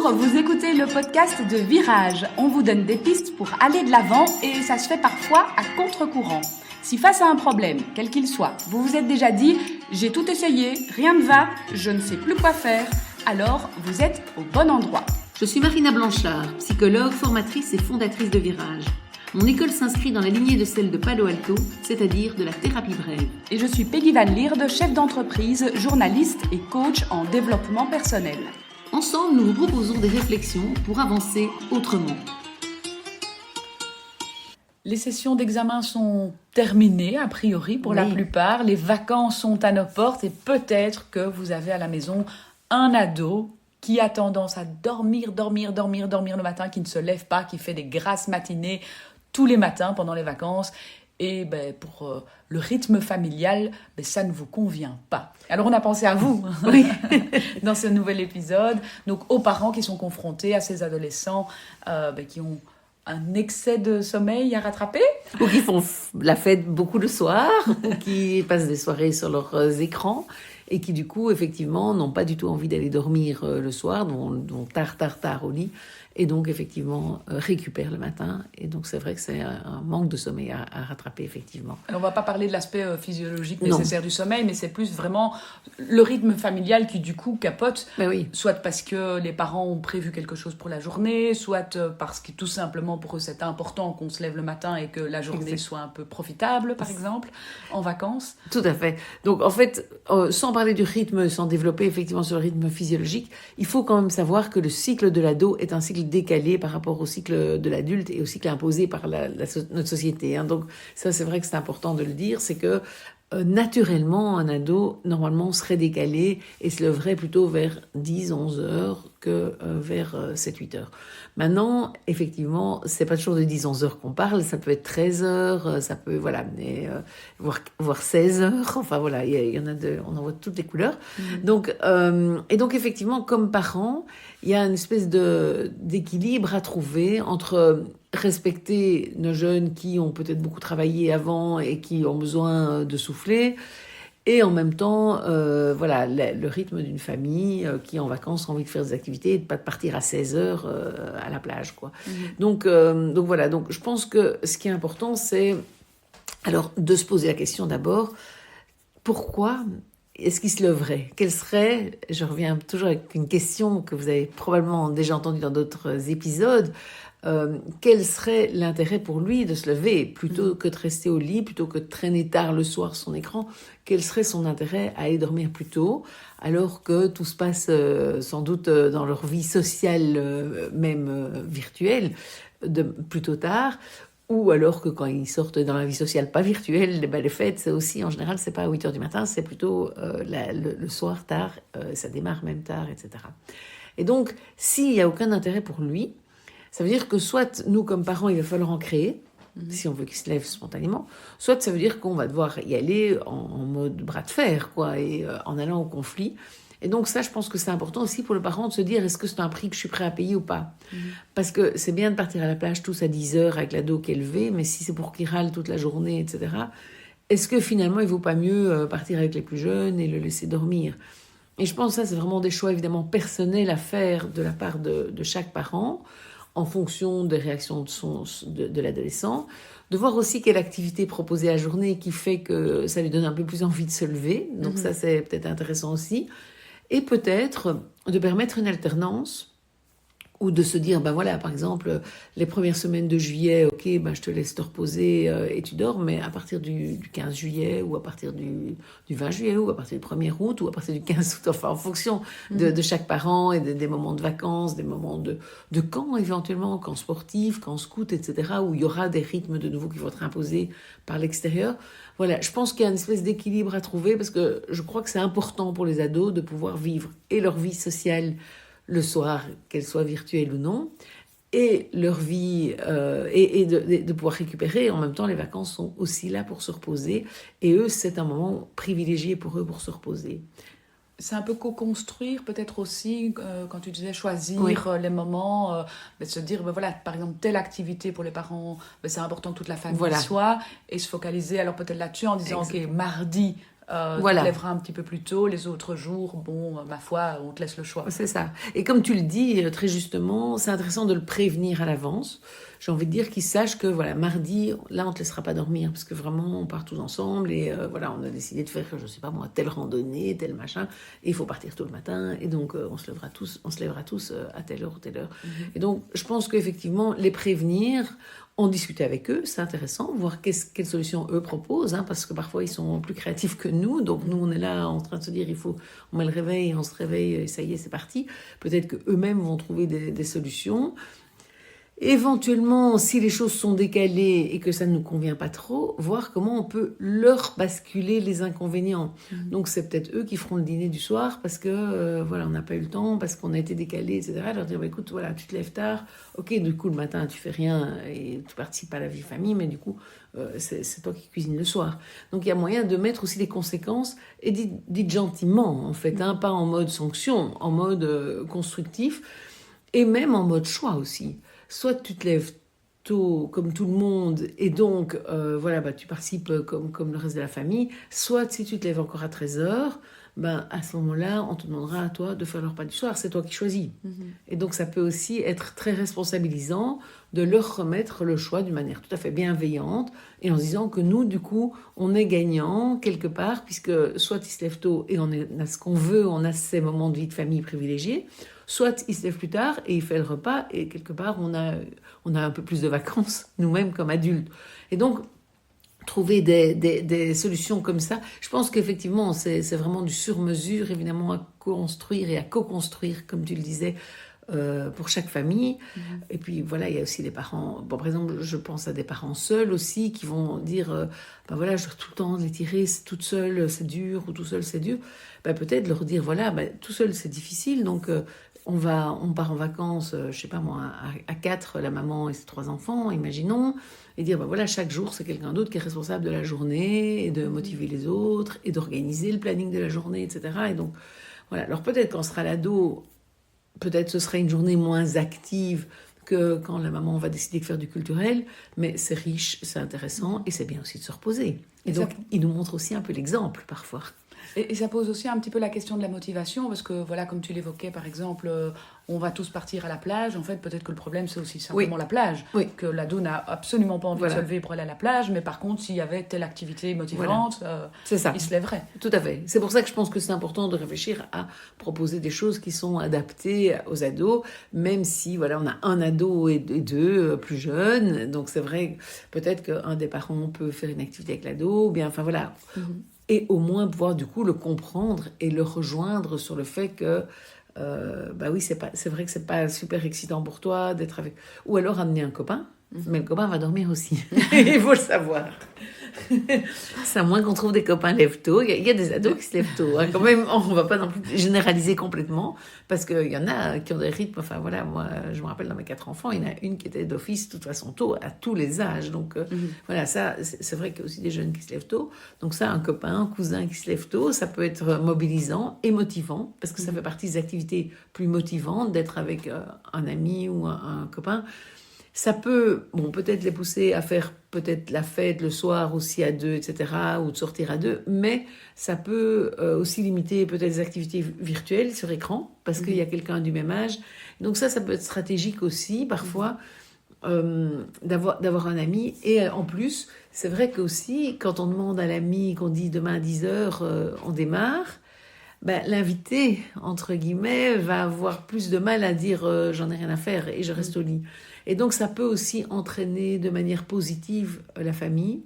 Bonjour, vous écoutez le podcast de Virage. On vous donne des pistes pour aller de l'avant et ça se fait parfois à contre-courant. Si face à un problème, quel qu'il soit, vous vous êtes déjà dit « j'ai tout essayé, rien ne va, je ne sais plus quoi faire », alors vous êtes au bon endroit. Je suis Marina Blanchard, psychologue, formatrice et fondatrice de Virage. Mon école s'inscrit dans la lignée de celle de Palo Alto, c'est-à-dire de la thérapie brève. Et je suis Peggy Van Lierde, chef d'entreprise, journaliste et coach en développement personnel. Ensemble, nous vous proposons des réflexions pour avancer autrement. Les sessions d'examen sont terminées, a priori, pour la plupart. Les vacances sont à nos portes et peut-être que vous avez à la maison un ado qui a tendance à dormir le matin, qui ne se lève pas, qui fait des grasses matinées tous les matins pendant les vacances. Et pour le rythme familial, ça ne vous convient pas. Alors on a pensé à vous dans ce nouvel épisode. Donc aux parents qui sont confrontés à ces adolescents qui ont un excès de sommeil à rattraper. Ou qui font la fête beaucoup le soir, ou qui passent des soirées sur leurs écrans, et qui du coup, effectivement, n'ont pas du tout envie d'aller dormir le soir, dont tard au lit, et donc effectivement récupèrent le matin. Et donc c'est vrai que c'est un manque de sommeil à rattraper, effectivement. Alors, on ne va pas parler de l'aspect physiologique nécessaire du sommeil, mais c'est plus vraiment le rythme familial qui du coup capote, soit parce que les parents ont prévu quelque chose pour la journée, soit parce que tout simplement pour eux c'est important qu'on se lève le matin et que la journée soit un peu profitable, par exemple, en vacances. Tout à fait. Donc en fait, sans parler du rythme, sans développer effectivement sur le rythme physiologique, il faut quand même savoir que le cycle de l'ado est un cycle décalé par rapport au cycle de l'adulte et au cycle imposé par notre société. Donc ça, c'est vrai que c'est important de le dire, c'est que naturellement, un ado, normalement, serait décalé et se lèverait plutôt vers 10-11 heures que vers 7-8 heures. Maintenant, effectivement, c'est pas toujours de 10-11 heures qu'on parle, ça peut être 13 heures, ça peut, voire 16 heures, enfin voilà, il y en a on en voit toutes les couleurs. Donc, effectivement, comme parents, il y a une espèce d'équilibre à trouver entre respecter nos jeunes qui ont peut-être beaucoup travaillé avant et qui ont besoin de souffler, et en même temps, le rythme d'une famille qui, en vacances, a envie de faire des activités et de pas partir à 16 heures à la plage, quoi. Donc voilà. Donc, je pense que ce qui est important, c'est alors de se poser la question d'abord, pourquoi est-ce qu'il se leverait ? Quel serait, je reviens toujours avec une question que vous avez probablement déjà entendue dans d'autres épisodes, quel serait l'intérêt pour lui de se lever plutôt que de rester au lit, plutôt que de traîner tard le soir sur son écran? Quel serait son intérêt à aller dormir plus tôt, alors que tout se passe sans doute dans leur vie sociale, même virtuelle, plutôt tard? Ou alors que quand ils sortent dans la vie sociale pas virtuelle, les fêtes, c'est aussi, en général, c'est pas à 8h du matin, c'est plutôt le soir tard, ça démarre même tard, etc. Et donc, s'il n'y a aucun intérêt pour lui, ça veut dire que soit nous, comme parents, il va falloir en créer, si on veut qu'il se lève spontanément, soit ça veut dire qu'on va devoir y aller en mode bras de fer, quoi, et en allant au conflit. Et donc ça, je pense que c'est important aussi pour le parent de se dire, est-ce que c'est un prix que je suis prêt à payer ou pas ? Parce que c'est bien de partir à la plage tous à 10 heures avec l'ado qui est levé, mais si c'est pour qu'il râle toute la journée, etc., est-ce que finalement, il vaut pas mieux partir avec les plus jeunes et le laisser dormir ? Et je pense que ça, c'est vraiment des choix évidemment personnels à faire de la part de chaque parent, en fonction des réactions de l'adolescent, de voir aussi quelle activité proposer à la journée qui fait que ça lui donne un peu plus envie de se lever. Donc ça, c'est peut-être intéressant aussi. Et peut-être de permettre une alternance, ou de se dire, par exemple, les premières semaines de juillet, je te laisse te reposer et tu dors, mais à partir du 15 juillet, ou à partir du 20 juillet, ou à partir du 1er août, ou à partir du 15 août, enfin en fonction de chaque parent et des moments de vacances, des moments de camp éventuellement, camp sportif, camp scout, etc., où il y aura des rythmes de nouveau qui vont être imposés par l'extérieur. Voilà, je pense qu'il y a une espèce d'équilibre à trouver, parce que je crois que c'est important pour les ados de pouvoir vivre et leur vie sociale le soir, qu'elle soit virtuelle ou non, et leur vie, et de pouvoir récupérer. En même temps, les vacances sont aussi là pour se reposer, et eux, c'est un moment privilégié pour eux pour se reposer. C'est un peu co-construire peut-être aussi, quand tu disais choisir les moments, de se dire, par exemple, telle activité pour les parents, c'est important que toute la famille soit, et se focaliser alors peut-être là-dessus en disant, mardi, Voilà. Tu te lèveras un petit peu plus tôt, les autres jours, bon, ma foi, on te laisse le choix. C'est ça. Et comme tu le dis très justement, c'est intéressant de le prévenir à l'avance. J'ai envie de dire qu'il sache que voilà, mardi, là, on ne te laissera pas dormir parce que vraiment, on part tous ensemble et voilà, on a décidé de faire, je sais pas moi, telle randonnée, tel machin, et il faut partir tôt le matin et donc on se lèvera tous à telle heure ou telle heure. Et donc, je pense qu'effectivement, les prévenir, en discuter avec eux, c'est intéressant, voir quelles solutions eux proposent, hein, parce que parfois ils sont plus créatifs que nous, donc nous on est là en train de se dire on met le réveil, on se réveille et ça y est, c'est parti. Peut-être qu'eux-mêmes vont trouver des solutions. Éventuellement, si les choses sont décalées et que ça ne nous convient pas trop, voir comment on peut leur basculer les inconvénients. Donc c'est peut-être eux qui feront le dîner du soir parce que voilà, on n'a pas eu le temps, parce qu'on a été décalé, etc. Leur dire écoute, voilà, tu te lèves tard, ok, du coup le matin tu fais rien et tu participes pas à la vie de famille, mais du coup c'est toi qui cuisines le soir. Donc il y a moyen de mettre aussi les conséquences et dites gentiment en fait, hein, pas en mode sanction, en mode constructif et même en mode choix aussi. Soit tu te lèves tôt comme tout le monde et donc voilà, bah, tu participes comme le reste de la famille, soit si tu te lèves encore à 13h, ben, à ce moment-là, on te demandera à toi de faire le repas du soir, c'est toi qui choisis. Et donc ça peut aussi être très responsabilisant de leur remettre le choix d'une manière tout à fait bienveillante et en se disant que nous, du coup, on est gagnant quelque part, puisque soit ils se lèvent tôt et on a ce qu'on veut, on a ces moments de vie de famille privilégiés, soit il se lève plus tard et il fait le repas et quelque part on a un peu plus de vacances nous-mêmes comme adultes. Et donc trouver des solutions comme ça, je pense qu'effectivement c'est vraiment du sur-mesure évidemment à construire et à co-construire comme tu le disais pour chaque famille. Et puis voilà, il y a aussi des parents, bon, par exemple je pense à des parents seuls aussi qui vont dire ben voilà, je dois tout le temps les tirer toute seule c'est dur ou tout seul c'est dur. Ben, peut-être leur dire voilà, ben, tout seul c'est difficile, donc on part en vacances, je sais pas moi, à 4, la maman et ses 3 enfants, imaginons, et dire ben voilà, chaque jour c'est quelqu'un d'autre qui est responsable de la journée et de motiver les autres et d'organiser le planning de la journée, etc. Et donc voilà, alors peut-être quand on sera l'ado, peut-être ce serait une journée moins active que quand la maman va décider de faire du culturel, mais c'est riche, c'est intéressant et c'est bien aussi de se reposer. Et donc, il nous montre aussi un peu l'exemple parfois. Et ça pose aussi un petit peu la question de la motivation, parce que voilà, comme tu l'évoquais, par exemple, on va tous partir à la plage. En fait, peut-être que le problème, c'est aussi simplement la plage. Oui. Que l'ado n'a absolument pas envie de se lever pour aller à la plage, mais par contre, s'il y avait telle activité motivante, c'est ça. Il se lèverait. Tout à fait. C'est pour ça que je pense que c'est important de réfléchir à proposer des choses qui sont adaptées aux ados, même si voilà, on a un ado et deux plus jeunes. Donc c'est vrai, peut-être qu'un des parents peut faire une activité avec l'ado, ou bien, enfin voilà. Et au moins pouvoir du coup le comprendre et le rejoindre sur le fait que bah oui, c'est vrai que c'est pas super excitant pour toi d'être avec, ou alors amener un copain, mais le copain va dormir aussi. Il faut le savoir. C'est à moins qu'on trouve des copains lève-tôt. Il y a des ados qui se lèvent tôt, hein. Quand même, on va pas non plus généraliser complètement, parce qu'il y en a qui ont des rythmes. Enfin voilà, moi, je me rappelle dans mes 4 enfants, il y en a une qui était d'office, de toute façon, tôt, à tous les âges. Donc voilà, ça, c'est vrai qu'il y a aussi des jeunes qui se lèvent tôt. Donc ça, un copain, un cousin qui se lève tôt, ça peut être mobilisant et motivant, parce que ça fait partie des activités plus motivantes d'être avec un ami ou un copain. Ça peut, bon, peut-être les pousser à faire peut-être la fête le soir aussi à 2, etc., ou de sortir à 2, mais ça peut aussi limiter peut-être les activités virtuelles sur écran, parce qu'il y a quelqu'un du même âge. Donc ça peut être stratégique aussi, parfois, d'avoir un ami. Et en plus, c'est vrai qu'aussi, quand on demande à l'ami, qu'on dit demain à 10h, on démarre, ben, l'invité, entre guillemets, va avoir plus de mal à dire j'en ai rien à faire et je reste au lit. Et donc, ça peut aussi entraîner de manière positive la famille.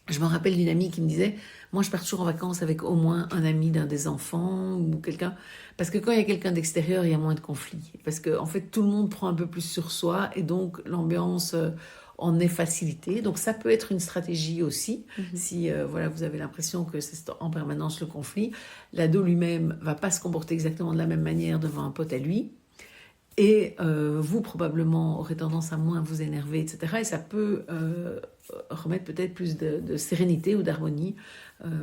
Je me rappelle d'une amie qui me disait, moi, je pars toujours en vacances avec au moins un ami d'un des enfants ou quelqu'un. Parce que quand il y a quelqu'un d'extérieur, il y a moins de conflits. Parce qu'en fait, tout le monde prend un peu plus sur soi et donc l'ambiance en est facilitée. Donc, ça peut être une stratégie aussi. Si voilà, vous avez l'impression que c'est en permanence le conflit, l'ado lui-même va pas se comporter exactement de la même manière devant un pote à lui. Et vous, probablement, aurez tendance à moins vous énerver, etc. Et ça peut remettre peut-être plus de sérénité ou d'harmonie.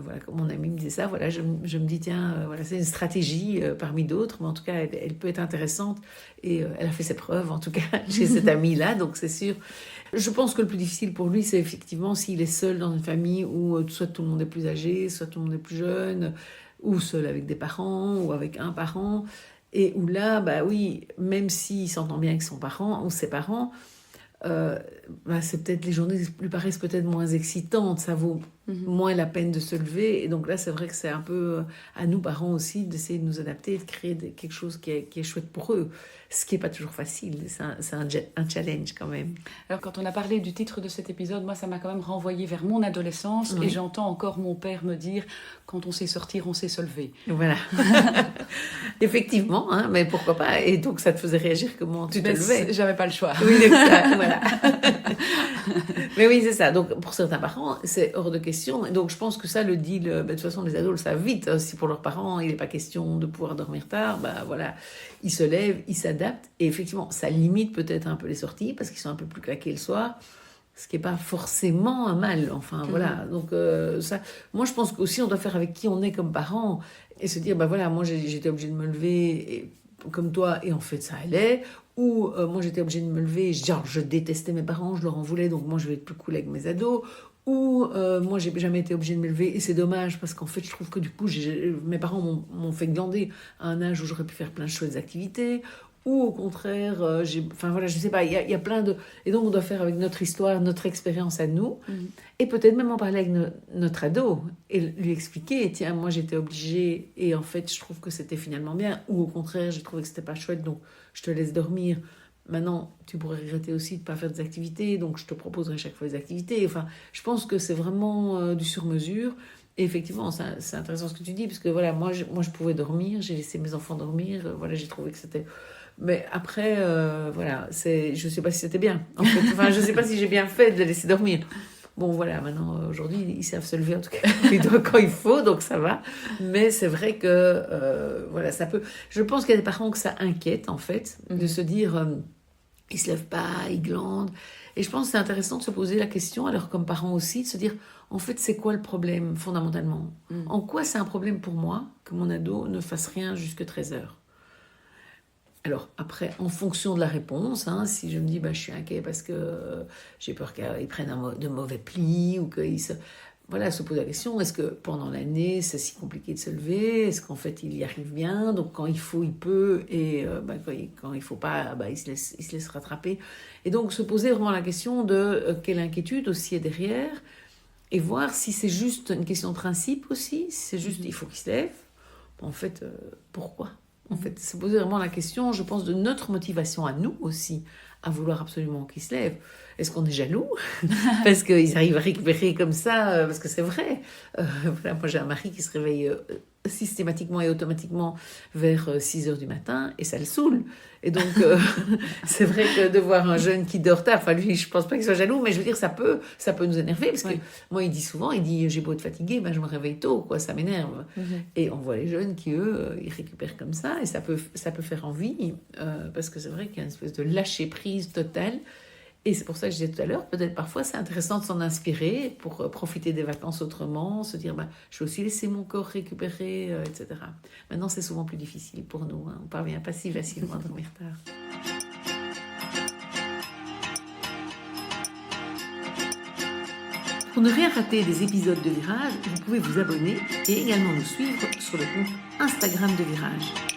Voilà, comme mon ami me disait ça, voilà, je me dis, tiens, voilà, c'est une stratégie parmi d'autres, mais en tout cas, elle peut être intéressante et elle a fait ses preuves, en tout cas, chez cet ami-là, donc c'est sûr. Je pense que le plus difficile pour lui, c'est effectivement s'il est seul dans une famille où soit tout le monde est plus âgé, soit tout le monde est plus jeune, ou seul avec des parents, ou avec un parent, et où là, bah oui, même s'il s'entend bien avec son parent ou ses parents, c'est peut-être les journées lui paraissent peut-être moins excitantes, ça vaut moins la peine de se lever, et donc là c'est vrai que c'est un peu à nous parents aussi d'essayer de nous adapter, de créer quelque chose qui est chouette pour eux, ce qui est pas toujours facile, c'est un challenge quand même. Alors quand on a parlé du titre de cet épisode, moi ça m'a quand même renvoyé vers mon adolescence, et j'entends encore mon père me dire quand on sait sortir, on sait se lever. Voilà. Effectivement, hein, mais pourquoi pas, et donc ça te faisait réagir comment tu te levais? J'avais pas le choix. Oui, ça, voilà. Mais oui, c'est ça. Donc, pour certains parents, c'est hors de question. Et donc, je pense que ça, le deal, de toute façon, les ados le savent vite. Si pour leurs parents, il n'est pas question de pouvoir dormir tard, voilà, ils se lèvent, ils s'adaptent. Et effectivement, ça limite peut-être un peu les sorties parce qu'ils sont un peu plus claqués le soir. Ce qui n'est pas forcément un mal. Enfin, voilà. Donc, ça, moi, je pense qu'aussi, on doit faire avec qui on est comme parents et se dire, voilà, moi, j'étais obligée de me lever comme toi, et en fait, ça allait. Ou moi j'étais obligée de me lever, je détestais mes parents, je leur en voulais, donc moi je vais être plus cool avec mes ados. Ou moi j'ai jamais été obligée de me lever, et c'est dommage parce qu'en fait je trouve que du coup mes parents m'ont fait glander à un âge où j'aurais pu faire plein de chouettes activités. Ou au contraire, enfin voilà, je sais pas, il y a plein de... Et donc on doit faire avec notre histoire, notre expérience à nous, et peut-être même en parler avec notre ado, et lui expliquer, tiens, moi j'étais obligée, et en fait je trouve que c'était finalement bien, ou au contraire, j'ai trouvé que c'était pas chouette, donc je te laisse dormir. Maintenant, tu pourrais regretter aussi de ne pas faire des activités, donc je te proposerai chaque fois des activités. Enfin, je pense que c'est vraiment du sur-mesure. Et effectivement, c'est intéressant ce que tu dis, parce que voilà, moi je pouvais dormir, j'ai laissé mes enfants dormir, voilà, j'ai trouvé que c'était... Mais après, voilà, je ne sais pas si c'était bien. En fait. Enfin, je ne sais pas si j'ai bien fait de les laisser dormir. Bon, voilà, maintenant, aujourd'hui, ils savent se lever, en tout cas, quand il faut, donc ça va. Mais c'est vrai que, voilà, ça peut... Je pense qu'il y a des parents que ça inquiète, en fait, de se dire, ils ne se lèvent pas, ils glandent. Et je pense que c'est intéressant de se poser la question, alors comme parents aussi, de se dire, en fait, c'est quoi le problème, fondamentalement? En quoi c'est un problème pour moi que mon ado ne fasse rien jusqu'à 13h? Alors après, en fonction de la réponse, si je me dis je suis inquiet parce que j'ai peur qu'ils prennent de mauvais plis ou qu'ils se... Voilà, se pose la question, est-ce que pendant l'année, c'est si compliqué de se lever? Est-ce qu'en fait, il y arrive bien? Donc quand il faut, il peut, et quand il ne faut pas, il se laisse rattraper. Et donc se poser vraiment la question de quelle inquiétude aussi est derrière, et voir si c'est juste une question de principe aussi, si c'est juste il faut qu'il se lève. En fait, pourquoi? En fait, se poser vraiment la question, je pense, de notre motivation à nous aussi, à vouloir absolument qu'ils se lèvent. Est-ce qu'on est jaloux parce qu'ils arrivent à récupérer comme ça? Parce que c'est vrai. Voilà, moi, j'ai un mari qui se réveille systématiquement et automatiquement vers 6h du matin, et ça le saoule. Et donc, c'est vrai que de voir un jeune qui dort tard, enfin lui, je pense pas qu'il soit jaloux, mais je veux dire, ça peut nous énerver, parce que moi, il dit souvent, j'ai beau être fatigué, je me réveille tôt, quoi, ça m'énerve. Et on voit les jeunes qui, eux, ils récupèrent comme ça, et ça peut faire envie, parce que c'est vrai qu'il y a une espèce de lâcher-prise totale. Et c'est pour ça que je disais tout à l'heure, peut-être parfois c'est intéressant de s'en inspirer pour profiter des vacances autrement, se dire je vais aussi laisser mon corps récupérer, etc. Maintenant c'est souvent plus difficile pour nous, on ne parvient pas si facilement à dormir tard. Pour ne rien rater des épisodes de Virage, vous pouvez vous abonner et également nous suivre sur le compte Instagram de Virage.